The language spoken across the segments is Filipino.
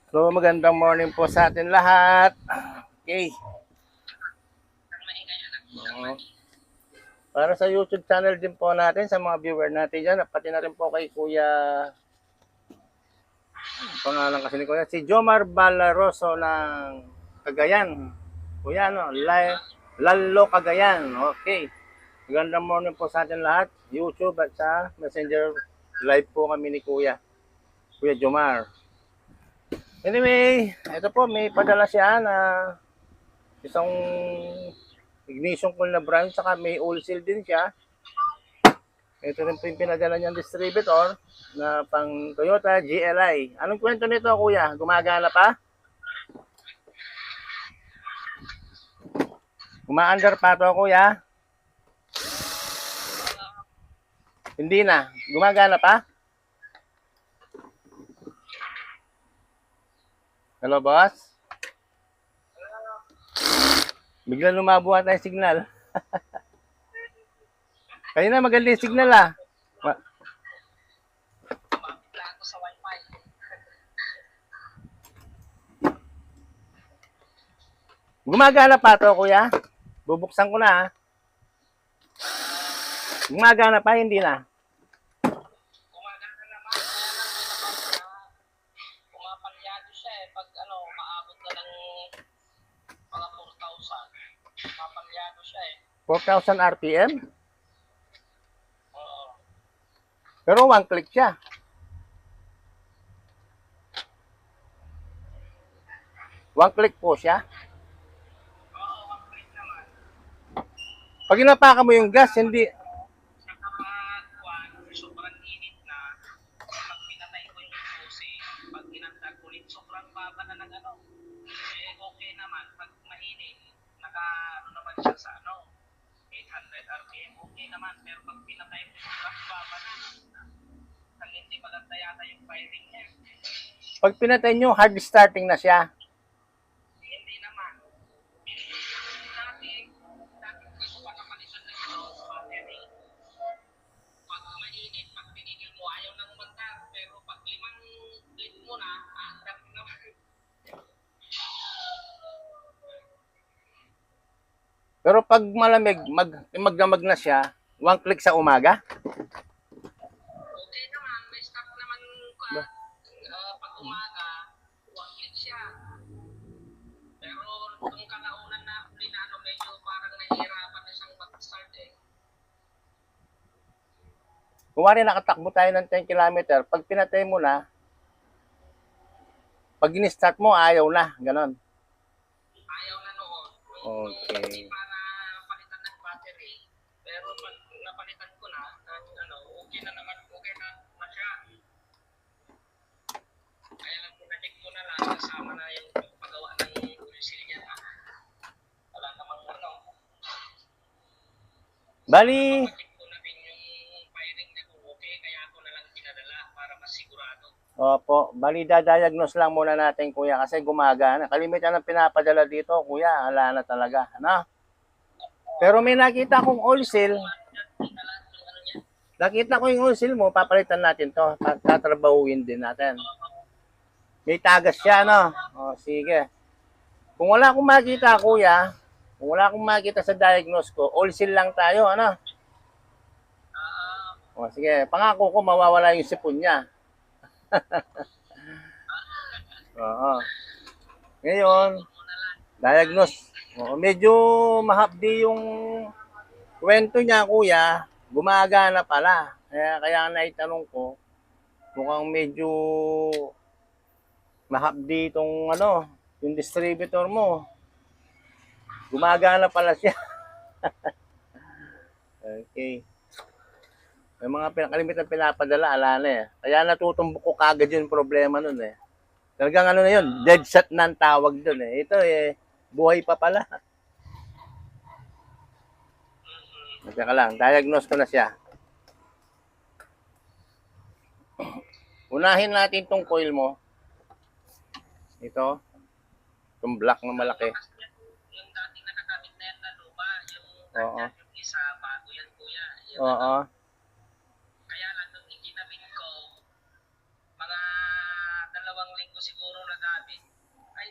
So, magandang morning po sa atin lahat. Okay. Para sa YouTube channel din po natin, sa mga viewer natin dyan, pati na rin po kay Kuya, pangalan kasi ni Kuya, si Jomar Balaroso ng Cagayan. Kuya, no? Lalo Cagayan. Okay. Magandang morning po sa atin lahat. YouTube at sa Messenger live po kami ni Kuya Jomar. Anyway, ito po, may padala siya na isang ignition coil na brand, saka may oil seal din siya. Ito rin po yung pinadala niyang distributor na pang Toyota GLI. Anong kwento nito, kuya? Gumagana pa? Gumaandar pa to, kuya? Hindi na. Gumagana pa? Hello, boss? Bigla lumabuhan tayo signal. Kaya na, maganda yung signal ah. Gumagana pa to, kuya? Bubuksan ko na ah. Gumagana pa, hindi na. Gumagana naman, pumapalyado siya eh. Pag maabot na ng mga 4,000, pumapalyado siya eh. 4,000 RPM? Oo. Pero one click siya. One click po siya. Oo, one click naman. Pag inapakan mo yung gas, hindi. Sa kapag sobrang init na, pag pinatay ko yung susi, pag inandag ulit, sobrang baba na ng okay naman. Pag mainit, naman siya sa 800 RPM, okay naman. Pero pag pinatay ko, sobrang baba na. Ang hindi maganda yata yung firing niya. Pag pinatay nyo, hard starting na siya. Hindi naman. Dati gusto pa napalitan ng battery. Pag mainit, pag tinigil mo, ayaw nang umandar. Pero pag 5 click mo na, aandar naman. Pero pag malamig, magdamag na siya, one click sa umaga. Okay naman, may stop naman ka. Pag umaga, one click siya. Pero nung kalaunan na medyo parang nahihirapan na siyang mag-start eh. Kumari nakatakbo tayo ng 10 kilometer, pag pinatay mo na, pag in-start mo, ayaw na. Ganon. Ayaw na noon. Okay. Hindi pa na palitan ng battery. Pero pag napalitan ko na, okay na naman, okay na siya. Kaya lang pinacheck ko na lang, kasama na yung paggawa ng oil seal niya. Wala namang Bali, check ko na din yung firing niya kung okay, kaya ako na lang pinadala para mas sigurado. opo, bali dadiagnose lang muna natin, kuya, kasi gumagana. Kalimitan ng pinapadala dito, kuya, ala na talaga. Ano? Pero may nakita akong oil seal. Nakita ko yung oil seal mo, papalitan natin to. Tatrabahuin din natin. May tagas siya, no? O, sige. Kung wala akong makita, kuya, kung wala akong makita sa diagnose ko, oil seal lang tayo, ano? O, sige. Pangako ko, mawawala yung sipon niya. Oo. Ngayon, diagnose. O, medyo mahapdi yung kwento niya, kuya. Gumagana pala. Kaya naitanong ko, mukhang medyo mahapdi itong yung distributor mo. Gumagana pala siya. Okay. May mga kalimitan pinapadala, ala na eh. Kaya natutumbok ko kagad yung problema nun eh. Talagang na yun, dead set na ang tawag dun eh. Ito eh, buhay pa pala. Teka lang, diagnose ko na siya. Unahin natin tong coil mo. Ito. Itong black na malaki. Yung dating nakakabit na yan na luma, Oo. yung isa, bago yan kuya. Oo. Kaya lang nung ikinabit ko, mga 2 linggo siguro nagamit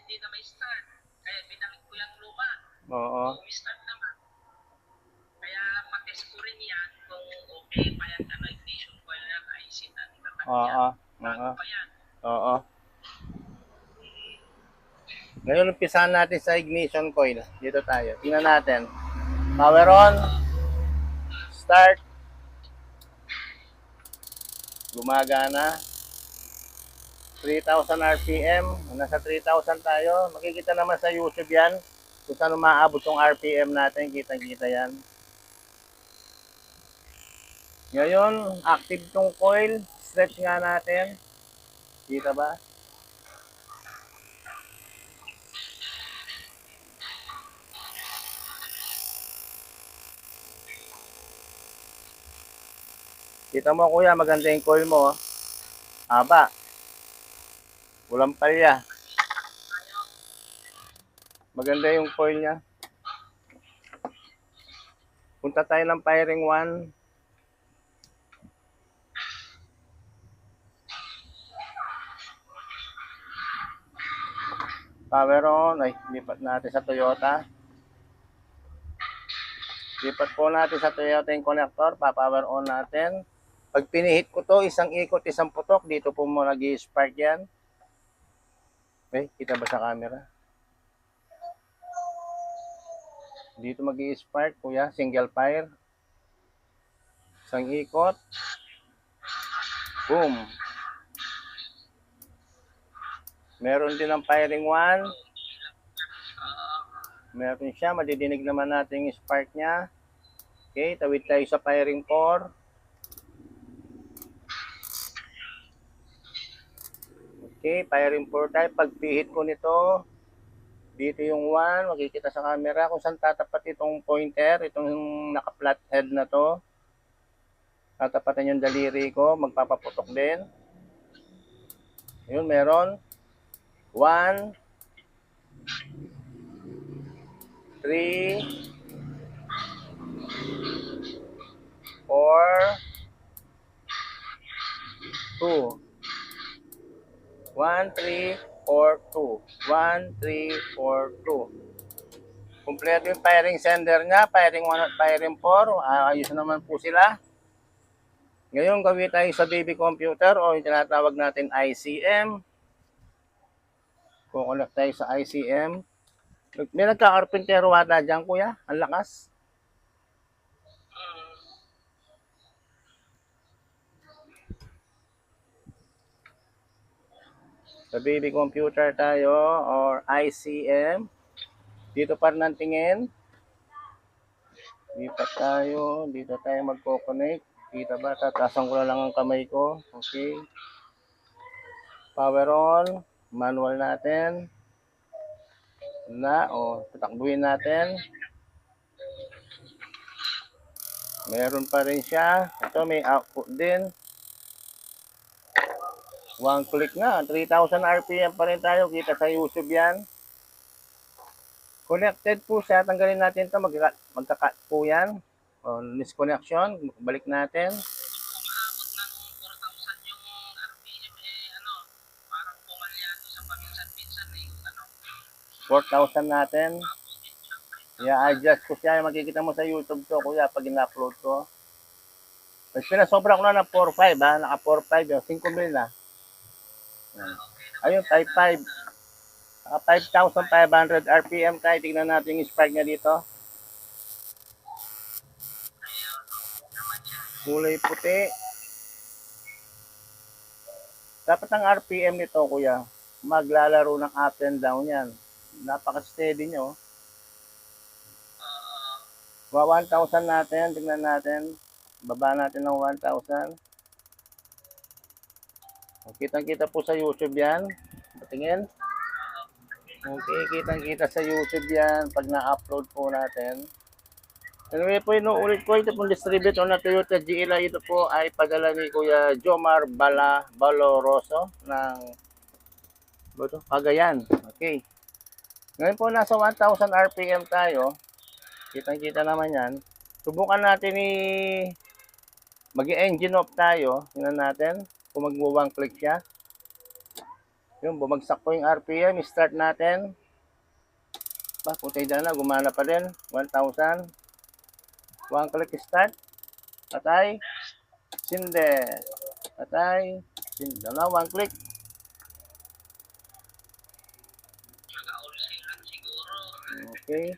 hindi na may start. Kaya binalik ko yung luma. Oo. Umi-start naman. Kaya patest ko rin yan kung okay pa yan ano, ignition coil yan, IC na tatak Oo. yan. Oo. Bago pa yan. Oo. Ngayon, umpisahan natin sa ignition coil. Dito tayo. Tingnan natin. Power on. Start. Gumagana. 3,000 RPM. Nasa 3,000 tayo. Makikita naman sa YouTube yan. Kung saan umaabot yung RPM natin. Kitang-kita yan. Ngayon, active tong coil. Stretch nga natin. Kita ba? Kita mo kuya, maganda yung coil mo. Haba. Walang palya. Maganda yung coil niya. Punta tayo ng firing 1. Power on. Ay, lipat natin sa Toyota. Lipat po natin sa Toyota yung connector. Pa-power on natin. Pag pinihit ko to, isang ikot, isang putok. Dito po mo nag-i-spark yan. Okay, kita ba sa camera? Dito mag-i-spark, kuya. Single fire. Isang ikot. Boom. Meron din ang firing 1. Meron siya. Madidinig naman natin yung spark niya. Okay, tawid tayo sa firing 4. Okay, firing 4 tayo. Pagpihit ko nito, dito yung 1. Makikita sa camera kung saan tatapat itong pointer. Itong naka-flat head na to. Tatapatan yung daliri ko. Magpapaputok din. Yun, meron. 1, 3, 4, 2. 1, 3, 4, 2. 1, 3, 4, 2. Kompleto yung firing sender niya, firing 1 at firing 4. Ayos naman po sila. Ngayon, gawin tayo sa baby computer o yung tinatawag natin ICM. Kukonect tayo sa ICM. May nagkakarpintero ata dyan, kuya. Ang lakas. Sa baby computer tayo or ICM. Dito pa rin ang tingin. Lipat tayo. Dito tayo magko-connect. Kita ba? Tatasan ko na lang ang kamay ko. Okay. Power on. Manual natin. Tatakbuhin natin. Meron pa rin siya. Ito may output din. One click na. 3,000 RPM pa rin tayo. Kita sa YouTube yan. Connected po siya. Tanggalin natin ito. Magka-cut po yan. Disconnection. Balik natin. Umaabot ng 4,000 yung RPM parang pumalyado sa paminsan-minsan ano. 4,000 natin. I-adjust ko siya. Makikita mo sa YouTube to, kuya, pag in-upload ko. Pag pinasobra ko na ng 4,500, ha? Naka 4,500 yun. 5,000 na. Ayun, 5,500. Naka 5,500 RPM tayo. Tignan natin yung spark niya dito. Kulay puti. Dapat ang RPM nito, kuya, maglalaro ng up and down yan. Napaka-steady nyo. 1,000 natin. Tignan natin. Baba natin ng 1,000. Kitang-kita po sa YouTube yan. Patingin. Okay, kitang-kita sa YouTube yan pag na-upload po natin. Anyway po, inuulit ko, ito pong distributor na Toyota GLI. Ito po ay padala ni Kuya Jomar Baloroso ng Cagayan. Okay. Ngayon po, nasa 1,000 RPM tayo. Kitang-kita naman yan. Subukan natin mag-engine off tayo. Tingnan natin kung mag-1 click siya. Yung bumagsak po yung RPM, start natin. Putay na, gumana pa din. 1,000. One click start. Patay. Sinde. Patay. Sinde na, one click. Naka-all seal lang siguro. Okay.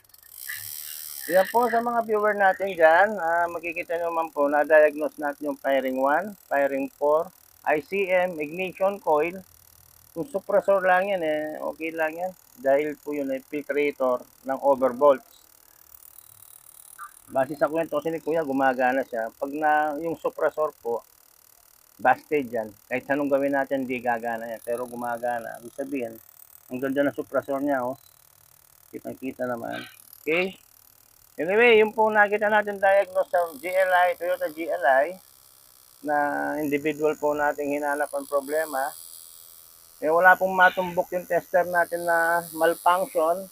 Yan po sa mga viewer natin dyan. Makikita nyo man po, na-diagnose natin yung firing 1, firing 4, ICM, ignition coil. Kung suppressor lang yan okay lang yan. Dahil po yun ay filtrator ng overvolts. Base sa kwento kasi ni Kuya, gumagana siya. Pag na yung suppressor po, busted yan. Kahit anong gawin natin, hindi gagana yan. Pero gumagana. Ibig sabihin, ang ganda ng suppressor niya, oh. Kitang-kita naman. Okay? Anyway, yung po nakita natin diagnose sa GLI, Toyota GLI, na individual po nating hinanap ang problema. Wala pong matumbok yung tester natin na malfunction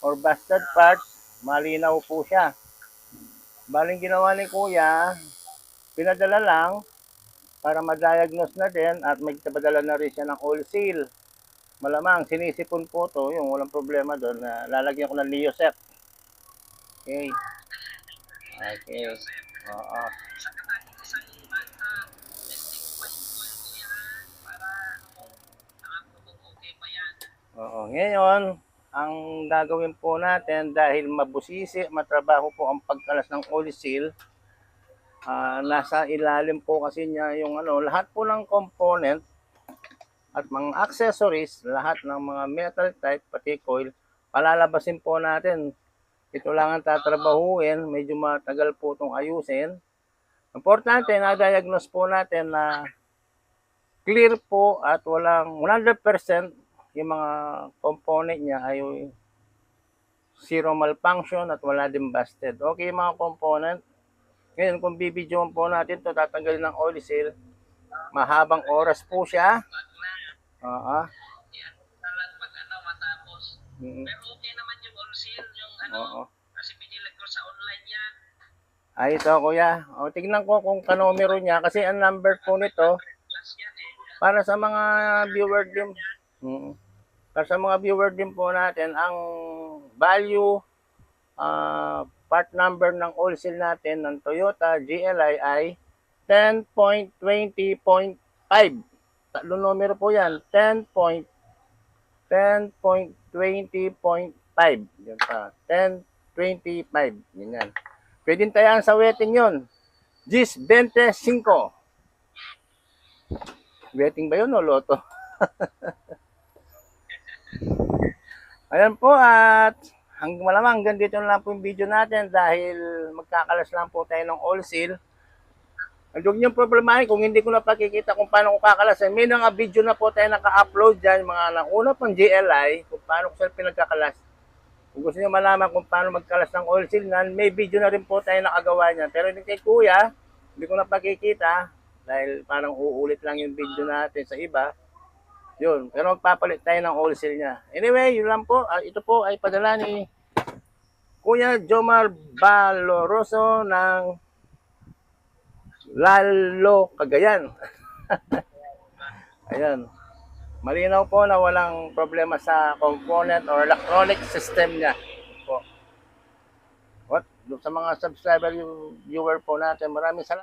or busted parts. Malinaw po siya. Baling ginawa ni Kuya, pinadala lang para ma-diagnose na din at magpadala na rin siya ng oil seal. Malamang sinisipon po to, yung walang problema doon. Lalagyan ko ng Leosep. Okay. Okay. Oo. Saka tayo isang testing point ko yan para kung okay pa yan. Oo. Ngayon, ang gagawin po natin dahil mabusisi, matrabaho po ang pagkalas ng oil seal. Nasa ilalim po kasi niya yung lahat po ng component at mga accessories, lahat ng mga metal type, pati coil, palalabasin po natin. Ito lang ang tatrabahuin, medyo matagal po itong ayusin. Importante na diagnose po natin na clear po at walang 100% yung mga component niya ay zero malfunction at wala din busted. Okay mga component. Ngayon kung bibidyoan po natin ito, tatanggalin ng oil seal. Mahabang oras po siya. Yan, talag pag matapos. Mm-hmm. Pero okay naman yung all seal, yung kasi pinili ko sa online yan. Ay, ito kuya. Tignan ko kung kanomero niya kasi ang number po nito para sa mga viewer din. Para sa mga viewer din po natin, ang value part number ng oil seal natin ng Toyota GLI ay 10.20.5. Tatlong numero po yan. 10.20.5. Yan pa. 10.25. Yan. Pwede tayaan sa wetting yun. 10.25. Wetting ba yun o loto? Ayan po at malamang hanggang dito na lang po yung video natin dahil magkakalas lang po tayo ng oil seal. Huwag niyong problemahin kung hindi ko na pakikita kung paano ko kakalas. May mga video na po tayo naka-upload dyan, mga nauna pang GLI, kung paano ko sila pinagkakalas. Kung gusto niyo malaman kung paano magkalas ng oil seal, may video na rin po tayo nakagawa niya. Pero hindi kay Kuya, hindi ko na pakikita dahil parang uulit lang yung video natin sa iba. Yun, pero magpapalit tayo ng oil seal niya. Anyway, yun lang po. Ito po ay padala ni Kuya Jomar Valoroso ng Lalo, Cagayan. Ayan. Malinaw po na walang problema sa component or electronic system niya. Po. Sa mga subscriber viewer po natin, maraming salamat.